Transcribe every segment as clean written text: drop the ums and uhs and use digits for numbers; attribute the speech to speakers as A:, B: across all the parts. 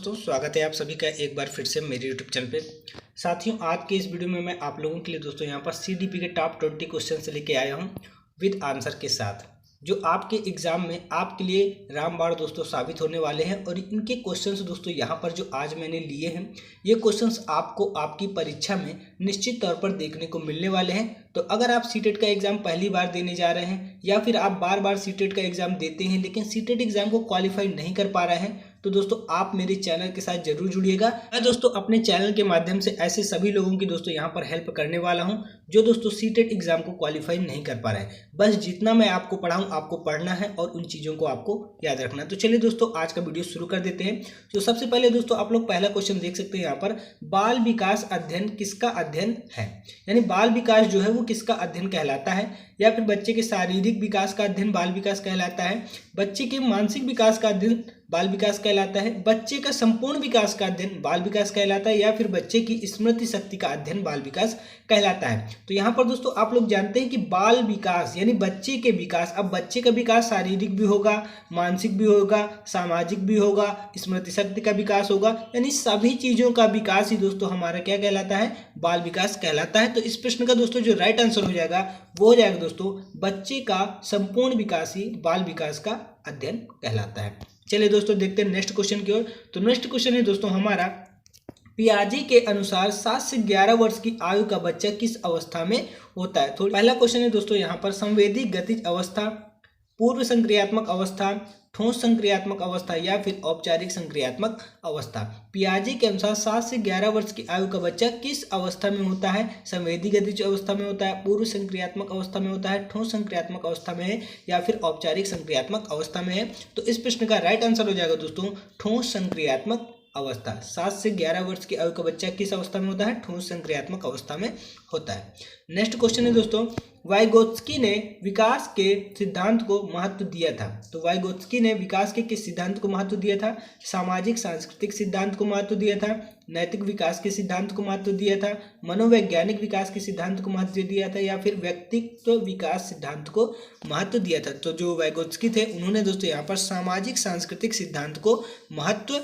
A: दोस्तों, स्वागत है आप सभी का एक बार फिर से मेरे यूट्यूब चैनल पे। साथियों, आज के इस वीडियो में मैं आप लोगों के लिए दोस्तों यहाँ पर सीडीपी के टॉप 20 क्वेश्चन से लेके आया हूँ विद आंसर के साथ, जो आपके एग्जाम में आपके लिए रामबाण दोस्तों साबित होने वाले हैं। और इनके क्वेश्चंस दोस्तों यहाँ पर जो आज मैंने लिए हैं, ये क्वेश्चंस आपको आपकी परीक्षा में निश्चित तौर पर देखने को मिलने वाले हैं। तो अगर आप सीटेट का एग्जाम पहली बार देने जा रहे हैं या फिर आप बार बार सीटेट का एग्जाम देते हैं लेकिन सीटेट एग्जाम को क्वालिफाई नहीं कर पा रहे हैं, तो दोस्तों आप मेरे चैनल के साथ जरूर जुड़िएगा। मैं दोस्तों अपने चैनल के माध्यम से ऐसे सभी लोगों की दोस्तों यहाँ पर हेल्प करने वाला हूँ जो दोस्तों सीटेट एग्जाम को क्वालिफाई नहीं कर पा रहे हैं। बस जितना मैं आपको पढ़ाऊँ आपको पढ़ना है और उन चीज़ों को आपको याद रखना है। तो चलिए दोस्तों आज का वीडियो शुरू कर देते हैं। तो सबसे पहले दोस्तों आप लोग पहला क्वेश्चन देख सकते हैं यहाँ पर, बाल विकास अध्ययन किसका अध्ययन है? यानी बाल विकास जो है वो किसका अध्ययन कहलाता है? या फिर बच्चे के शारीरिक विकास का अध्ययन बाल विकास कहलाता है, बच्चे के मानसिक विकास का अध्ययन बाल विकास कहलाता है, बच्चे का संपूर्ण विकास का अध्ययन बाल विकास कहलाता है, या फिर बच्चे की स्मृति शक्ति का अध्ययन बाल विकास कहलाता है। तो यहाँ पर दोस्तों आप लोग जानते हैं कि बाल विकास यानी बच्चे के विकास, अब बच्चे का विकास शारीरिक भी होगा, मानसिक भी होगा, सामाजिक भी होगा, स्मृति शक्ति का विकास होगा, यानी सभी चीजों का विकास ही दोस्तों हमारा क्या कहलाता है? बाल विकास कहलाता है। तो इस प्रश्न का दोस्तों जो राइट आंसर हो जाएगा वो हो जाएगा दोस्तों बच्चे का संपूर्ण विकास ही बाल विकास का अध्ययन कहलाता है। चलिए दोस्तों देखते हैं नेक्स्ट क्वेश्चन की ओर। तो नेक्स्ट क्वेश्चन है दोस्तों हमारा, पियाजे के अनुसार 7 से 11 वर्ष की आयु का बच्चा किस अवस्था में होता है? तो पहला क्वेश्चन है दोस्तों यहाँ पर, संवेदी गतिज अवस्था, पूर्व संक्रियात्मक अवस्था, ठोस संक्रियात्मक अवस्था या फिर औपचारिक संक्रियात्मक अवस्था। पियाजे के अनुसार 7 से 11 वर्ष की आयु का बच्चा किस अवस्था में होता है? संवेदी गतिज अवस्था में होता है, पूर्व संक्रियात्मक अवस्था में होता है, ठोस संक्रियात्मक अवस्था में है या फिर औपचारिक संक्रियात्मक अवस्था में है। तो इस प्रश्न का राइट आंसर हो जाएगा दोस्तों ठोस संक्रियात्मक अवस्था। 7 से 11 वर्ष की आयु का बच्चा किस अवस्था में होता है? ठोस संक्रियात्मक अवस्था में होता है। नेक्स्ट क्वेश्चन है दोस्तों, वाइगोत्स्की ने विकास के सिद्धांत को महत्व दिया था। तो वाइगोत्स्की ने विकास के किस सिद्धांत को महत्व दिया था? सामाजिक सांस्कृतिक सिद्धांत को महत्व दिया था, नैतिक विकास के सिद्धांत को महत्व दिया था, मनोवैज्ञानिक विकास के सिद्धांत को महत्व दिया था या फिर व्यक्तित्व विकास सिद्धांत को महत्व दिया था? तो जो वाइगोत्स्की थे उन्होंने दोस्तों यहाँ पर सामाजिक सांस्कृतिक सिद्धांत को महत्व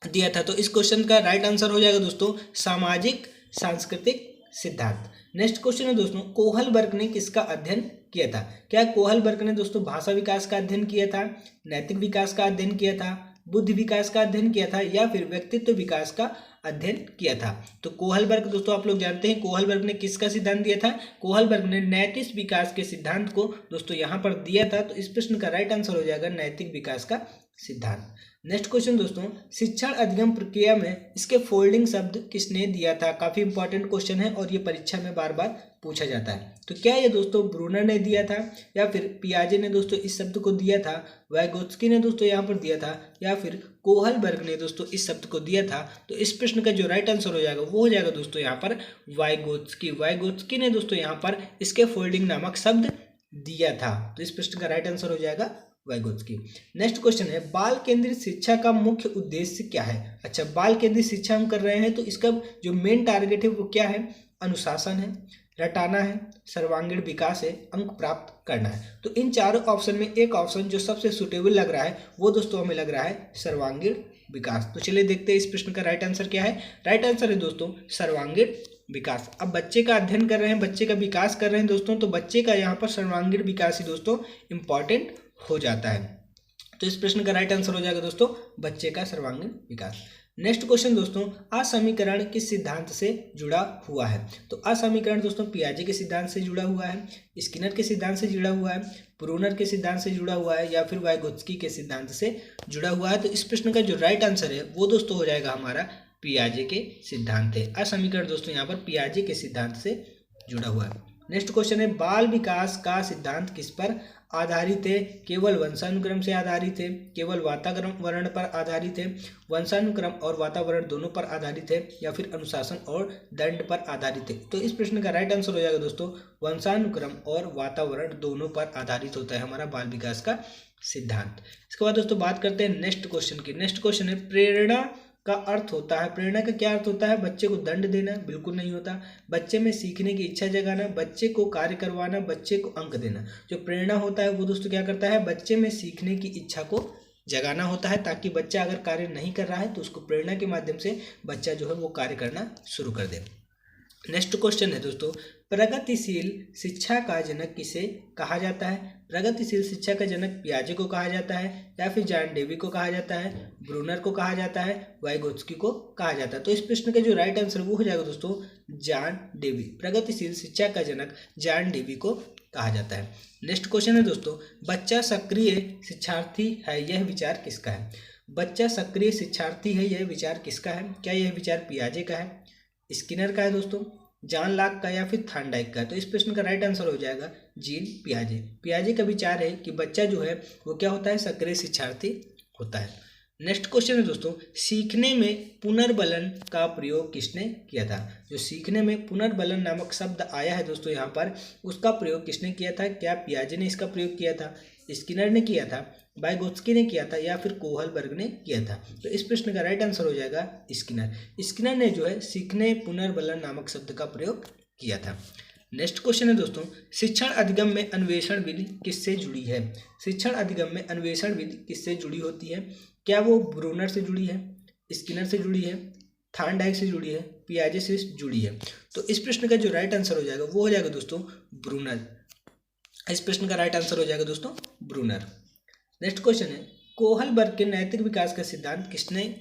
A: दिया था। तो इस क्वेश्चन का राइट आंसर हो जाएगा दोस्तों सामाजिक सांस्कृतिक सिद्धांत। नेक्स्ट क्वेश्चन है दोस्तों, कोहलबर्ग ने किसका अध्ययन किया था? क्या कोहलबर्ग ने दोस्तों भाषा विकास का अध्ययन किया था, नैतिक विकास का अध्ययन किया था, बुद्धि विकास का अध्ययन किया था या फिर व्यक्तित्व विकास का अध्ययन किया था? तो कोहलबर्ग दोस्तों आप लोग जानते हैं कोहलबर्ग ने किसका सिद्धांत दिया था? कोहलबर्ग ने नैतिक विकास के सिद्धांत को दोस्तों यहाँ पर दिया था। तो इस प्रश्न का राइट आंसर हो जाएगा नैतिक विकास का सिद्धांत। नेक्स्ट क्वेश्चन दोस्तों, शिक्षण अधिगम प्रक्रिया में इसके फोल्डिंग शब्द किसने दिया था? काफी इंपॉर्टेंट क्वेश्चन है और ये परीक्षा में बार बार पूछा जाता है। तो क्या ये दोस्तों ब्रूनर ने दिया था या फिर पियाजे ने दोस्तों इस शब्द को दिया था, वाइगोत्स्की ने दोस्तों यहाँ पर दिया था या फिर कोहलबर्ग ने दोस्तों इस शब्द को दिया था? तो इस प्रश्न का जो राइट आंसर हो जाएगा वो हो जाएगा दोस्तों यहाँ पर वाइगोत्स्की ने दोस्तों यहाँ पर इसके फोल्डिंग नामक शब्द दिया था। तो इस प्रश्न का राइट आंसर हो जाएगा वाइगोत्स्की। नेक्स्ट क्वेश्चन है, बाल केंद्रित शिक्षा का मुख्य उद्देश्य क्या है? अच्छा, बाल केंद्रित शिक्षा हम कर रहे हैं तो इसका जो मेन टारगेट है वो क्या है? अनुशासन है, रटाना है, सर्वांगीण विकास है, अंक प्राप्त करना है। तो इन चारों ऑप्शन में एक ऑप्शन जो सबसे सुटेबल लग रहा है वो दोस्तों हमें लग रहा है सर्वांगीण विकास। तो चलिए देखते हैं इस प्रश्न का राइट आंसर क्या है। राइट आंसर है दोस्तों सर्वांगीण विकास। अब बच्चे का अध्ययन कर रहे हैं, बच्चे का विकास कर रहे हैं दोस्तों, तो बच्चे का यहाँ पर सर्वांगीण विकास ही दोस्तों इंपॉर्टेंट हो जाता है। तो इस प्रश्न का राइट आंसर हो जाएगा दोस्तों बच्चे का सर्वांगीण विकास। नेक्स्ट क्वेश्चन दोस्तों, असमीकरण किस सिद्धांत से जुड़ा हुआ है? तो असमीकरण दोस्तों पियाजे के सिद्धांत से जुड़ा हुआ है, स्किनर के सिद्धांत से जुड़ा हुआ है, ब्रूनर के सिद्धांत से जुड़ा हुआ है या फिर वाइगोत्स्की के सिद्धांत से जुड़ा हुआ है? तो इस प्रश्न का जो राइट आंसर है वो दोस्तों हो जाएगा हमारा पियाजे के सिद्धांत है। असमीकरण दोस्तों यहाँ पर पियाजे के सिद्धांत से जुड़ा हुआ है। नेक्स्ट क्वेश्चन है, बाल विकास का सिद्धांत किस पर आधारित है? केवल वंशानुक्रम से आधारित है, केवल वातावरण पर आधारित है, वंशानुक्रम और वातावरण दोनों पर आधारित है या फिर अनुशासन और दंड पर आधारित है? तो इस प्रश्न का राइट आंसर हो जाएगा दोस्तों वंशानुक्रम और वातावरण दोनों पर आधारित होता है हमारा बाल विकास का सिद्धांत। इसके बाद दोस्तों बात करते हैं नेक्स्ट क्वेश्चन की। नेक्स्ट क्वेश्चन है, प्रेरणा का अर्थ होता है, प्रेरणा का क्या अर्थ होता है? बच्चे को दंड देना? बिल्कुल नहीं होता। बच्चे में सीखने की इच्छा जगाना, बच्चे को कार्य करवाना, बच्चे को अंक देना। जो प्रेरणा होता है वो दोस्तों क्या करता है? बच्चे में सीखने की इच्छा को जगाना होता है, ताकि बच्चा अगर कार्य नहीं कर रहा है तो उसको प्रेरणा के माध्यम से बच्चा जो है वो कार्य करना शुरू कर दे। नेक्स्ट क्वेश्चन है दोस्तों, प्रगतिशील शिक्षा का जनक किसे कहा जाता है? प्रगतिशील शिक्षा का जनक पियाजे को कहा जाता है, या फिर जॉन डेवी को कहा जाता है, ब्रूनर को कहा जाता है, वाइगोत्स्की को कहा जाता है? तो इस प्रश्न का जो राइट आंसर वो हो जाएगा दोस्तों जॉन डेवी। प्रगतिशील शिक्षा का जनक जॉन डेवी को कहा जाता है। नेक्स्ट क्वेश्चन है दोस्तों, बच्चा सक्रिय शिक्षार्थी है, यह विचार किसका है? बच्चा सक्रिय शिक्षार्थी है, यह विचार किसका है? क्या यह विचार पियाजे का है, स्किनर का है दोस्तों, जॉन लॉक का, या फिर थॉर्नडाइक का? तो इस प्रश्न का राइट आंसर हो जाएगा जीन पियाजे। पियाजे का विचार है कि बच्चा जो है वो क्या होता है, सक्रिय शिक्षार्थी होता है। नेक्स्ट क्वेश्चन है दोस्तों, सीखने में पुनर्बलन का प्रयोग किसने किया था? जो सीखने में पुनर्बलन नामक शब्द आया है दोस्तों यहाँ पर, उसका प्रयोग किसने किया था? क्या पियाजे ने इसका प्रयोग किया था, स्किनर ने किया था, वाइगोत्स्की ने किया था, या फिर कोहलबर्ग ने किया था? तो इस प्रश्न का राइट आंसर हो जाएगा स्किनर। स्किनर ने जो है सीखने पुनर्बलन नामक शब्द का प्रयोग किया था। नेक्स्ट क्वेश्चन है दोस्तों, शिक्षण अधिगम में अन्वेषण विधि किससे जुड़ी है? शिक्षण अधिगम में अन्वेषण विधि किससे जुड़ी होती है? क्या वो ब्रूनर से जुड़ी है, स्किनर से जुड़ी है, थॉर्नडाइक से जुड़ी है, पियाजे से जुड़ी है? तो इस प्रश्न का जो राइट आंसर हो जाएगा वो हो जाएगा दोस्तों ब्रूनर। इस प्रश्न का राइट आंसर हो जाएगा दोस्तों ब्रूनर। नेक्स्ट क्वेश्चन है, कोहलबर्ग के नैतिक विकास का सिद्धांत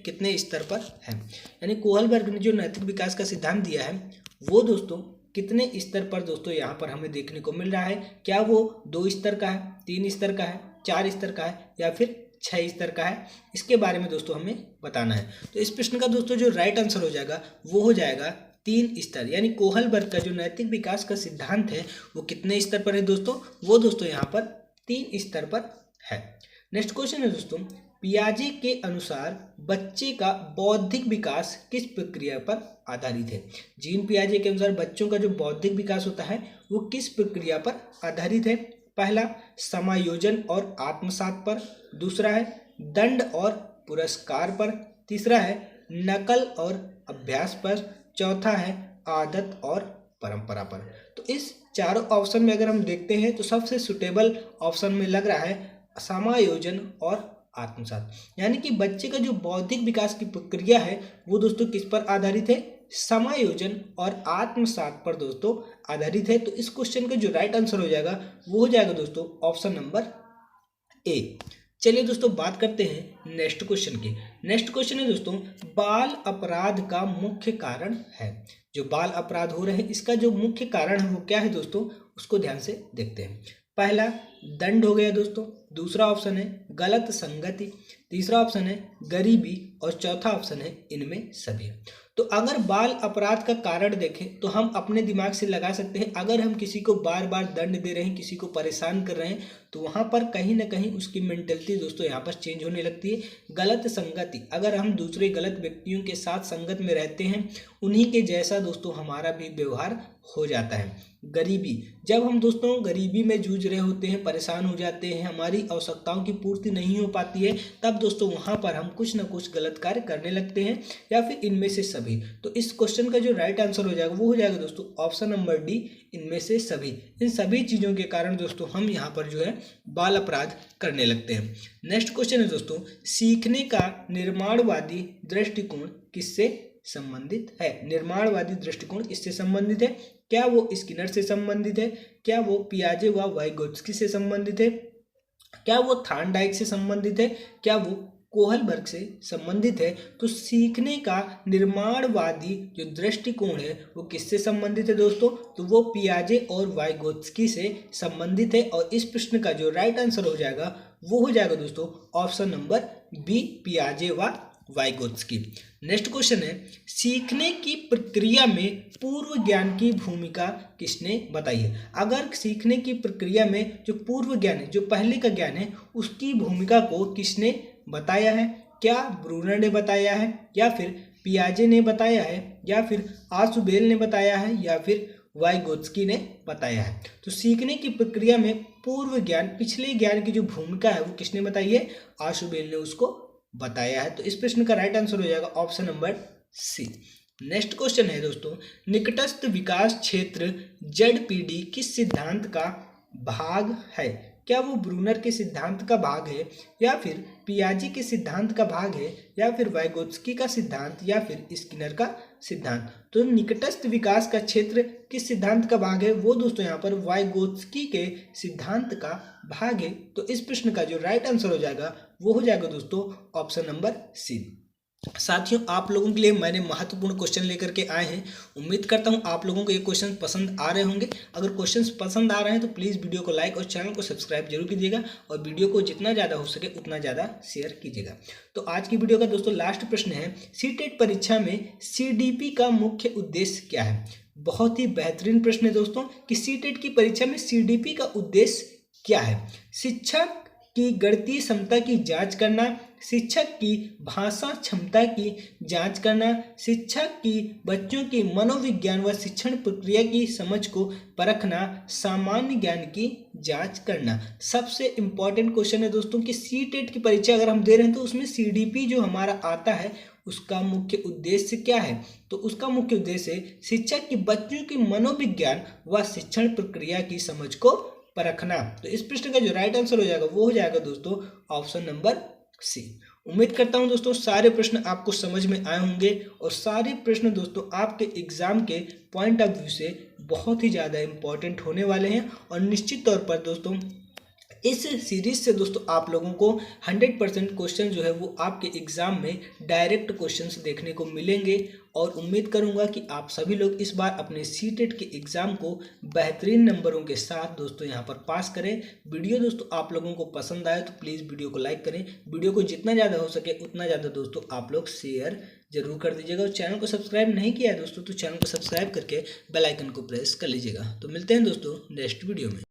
A: कितने स्तर पर है? यानी कोहलबर्ग ने जो नैतिक विकास का सिद्धांत दिया है वो दोस्तों कितने स्तर पर दोस्तों यहाँ पर हमें देखने को मिल रहा है? क्या वो 2 स्तर का है, 3 स्तर का है, 4 स्तर का है, या फिर 6 स्तर का है? इसके बारे में दोस्तों हमें बताना है। तो इस प्रश्न का दोस्तों जो राइट आंसर हो जाएगा वो हो जाएगा 3 स्तर। यानी कोहलबर्ग का जो नैतिक विकास का सिद्धांत है वो कितने स्तर पर है दोस्तों? वो दोस्तों यहाँ पर 3 स्तर पर है। नेक्स्ट क्वेश्चन है दोस्तों, पियाजे के अनुसार बच्चे का बौद्धिक विकास किस प्रक्रिया पर आधारित है? जीन पियाजे के अनुसार बच्चों का जो बौद्धिक विकास होता है वो किस प्रक्रिया पर आधारित है? पहला, समायोजन और आत्मसात पर, दूसरा है दंड और पुरस्कार पर, तीसरा है नकल और अभ्यास पर, चौथा है आदत और परंपरा पर। तो इस चारों ऑप्शन में अगर हम देखते हैं तो सबसे सुटेबल ऑप्शन में लग रहा है समायोजन और आत्मसात। यानी कि बच्चे का जो बौद्धिक विकास की प्रक्रिया है वो दोस्तों किस पर आधारित है? समायोजन और आत्मसात पर दोस्तों आधारित है। तो इस क्वेश्चन का जो राइट आंसर हो जाएगा वो हो जाएगा दोस्तों ऑप्शन नंबर ए। चलिए दोस्तों बात करते हैं नेक्स्ट क्वेश्चन की। नेक्स्ट क्वेश्चन है दोस्तों, बाल अपराध का मुख्य कारण है। जो बाल अपराध हो रहे हैं इसका जो मुख्य कारण है वो क्या है दोस्तों, उसको ध्यान से देखते हैं। पहला दंड हो गया दोस्तों, दूसरा ऑप्शन है गलत संगति, तीसरा ऑप्शन है गरीबी, और चौथा ऑप्शन है इनमें सभी। तो अगर बाल अपराध का कारण देखें तो हम अपने दिमाग से लगा सकते हैं, अगर हम किसी को बार बार दंड दे रहे हैं, किसी को परेशान कर रहे हैं, तो वहाँ पर कहीं ना कहीं उसकी मेंटलिटी दोस्तों यहाँ पर चेंज होने लगती है। गलत संगति, अगर हम दूसरे गलत व्यक्तियों के साथ संगत में रहते हैं उन्हीं के जैसा दोस्तों हमारा भी व्यवहार हो जाता है। गरीबी, जब हम दोस्तों गरीबी में जूझ रहे होते हैं, परेशान हो जाते हैं, हमारी आवश्यकताओं की पूर्ति नहीं हो पाती है, तब दोस्तों वहाँ पर हम कुछ ना कुछ गलत कार्य करने लगते हैं, या फिर इनमें से सभी। तो इस क्वेश्चन का जो राइट आंसर हो जाएगा वो हो जाएगा दोस्तों ऑप्शन नंबर डी, इनमें से सभी। इन सभी चीज़ों के कारण दोस्तों हम यहाँ पर जो है बाल अपराध करने लगते हैं। नेक्स्ट क्वेश्चन है दोस्तों, सीखने का निर्माणवादी दृष्टिकोण किससे संबंधित है? निर्माणवादी दृष्टिकोण किससे संबंधित है? क्या वो स्किनर से संबंधित है? क्या वो पियाजे व वाइगोत्स्की से संबंधित है? क्या वो थॉर्नडाइक से संबंधित है? क्या वो कोहलबर्ग से संबंधित है? तो सीखने का निर्माणवादी जो दृष्टिकोण है वो किससे संबंधित है दोस्तों? तो वो पियाजे और वाइगोत्स्की से संबंधित है। और इस प्रश्न का जो राइट आंसर हो जाएगा वो हो जाएगा दोस्तों ऑप्शन नंबर बी, पियाजे व वाइगोत्स्की। नेक्स्ट क्वेश्चन है, सीखने की प्रक्रिया में पूर्व ज्ञान की भूमिका किसने बताई है? अगर सीखने की प्रक्रिया में जो पूर्व ज्ञान है, जो पहले का ज्ञान है, उसकी भूमिका को किसने बताया है? क्या ब्रूनर ने बताया है, या फिर पियाजे ने बताया है, या फिर आशुबेल ने बताया है, या फिर वाइगोत्स्की ने बताया है? तो सीखने की प्रक्रिया में पूर्व ज्ञान, पिछले ज्ञान की जो भूमिका है वो किसने बताई है? आशुबेल ने उसको बताया है। तो इस प्रश्न का राइट आंसर हो जाएगा option number C. Next question है दोस्तों, निकटस्थ विकास क्षेत्र जेडपीडी किस सिद्धांत का भाग है? क्या वो ब्रूनर के सिद्धांत का भाग है, या फिर पियाजी के सिद्धांत का भाग है, या फिर वाइगोत्स्की का सिद्धांत, या फिर स्किनर का सिद्धांत। तो निकटस्थ विकास का क्षेत्र किस सिद्धांत का भाग है? वो दोस्तों यहाँ पर वाइगोत्स्की के सिद्धांत का भाग है। तो इस प्रश्न का जो राइट आंसर हो जाएगा वो हो जाएगा दोस्तों ऑप्शन नंबर सी। साथियों, आप लोगों के लिए मैंने महत्वपूर्ण क्वेश्चन लेकर के आए हैं। उम्मीद करता हूं आप लोगों को ये क्वेश्चन पसंद आ रहे होंगे। अगर क्वेश्चंस पसंद आ रहे हैं तो प्लीज़ वीडियो को लाइक और चैनल को सब्सक्राइब जरूर कीजिएगा, और वीडियो को जितना ज़्यादा हो सके उतना ज़्यादा शेयर कीजिएगा। तो आज की वीडियो का दोस्तों लास्ट प्रश्न है, सीटेट परीक्षा में सीडीपी का मुख्य उद्देश्य क्या है? बहुत ही बेहतरीन प्रश्न है दोस्तों कि सीटेट की परीक्षा में सीडीपी का उद्देश्य क्या है? शिक्षक की गणितीय क्षमता की जांच करना, शिक्षक की भाषा क्षमता की जांच करना, शिक्षक की बच्चों की मनोविज्ञान व शिक्षण प्रक्रिया की समझ को परखना, सामान्य ज्ञान की जांच करना। सबसे इम्पॉर्टेंट क्वेश्चन है दोस्तों कि सीटेट की परीक्षा अगर हम दे रहे हैं तो उसमें सीडीपी जो हमारा आता है उसका मुख्य उद्देश्य क्या है? तो उसका मुख्य उद्देश्य है शिक्षक की बच्चों की मनोविज्ञान व शिक्षण प्रक्रिया की समझ को परखना। तो इस प्रश्न का जो राइट आंसर हो जाएगा वो हो जाएगा दोस्तों ऑप्शन नंबर सी। उम्मीद करता हूं दोस्तों सारे प्रश्न आपको समझ में आए होंगे, और सारे प्रश्न दोस्तों आपके एग्जाम के पॉइंट ऑफ व्यू से बहुत ही ज़्यादा इंपॉर्टेंट होने वाले हैं। और निश्चित तौर पर दोस्तों इस सीरीज से दोस्तों आप लोगों को 100% क्वेश्चन जो है वो आपके एग्जाम में डायरेक्ट क्वेश्चंस देखने को मिलेंगे। और उम्मीद करूंगा कि आप सभी लोग इस बार अपने सीटेट के एग्जाम को बेहतरीन नंबरों के साथ दोस्तों यहाँ पर पास करें। वीडियो दोस्तों आप लोगों को पसंद आए तो प्लीज़ वीडियो को लाइक करें, वीडियो को जितना ज़्यादा हो सके उतना ज़्यादा दोस्तों आप लोग शेयर जरूर कर दीजिएगा। और चैनल को सब्सक्राइब नहीं किया है दोस्तों तो चैनल को सब्सक्राइब करके बेल आइकन को प्रेस कर लीजिएगा। तो मिलते हैं दोस्तों नेक्स्ट वीडियो में।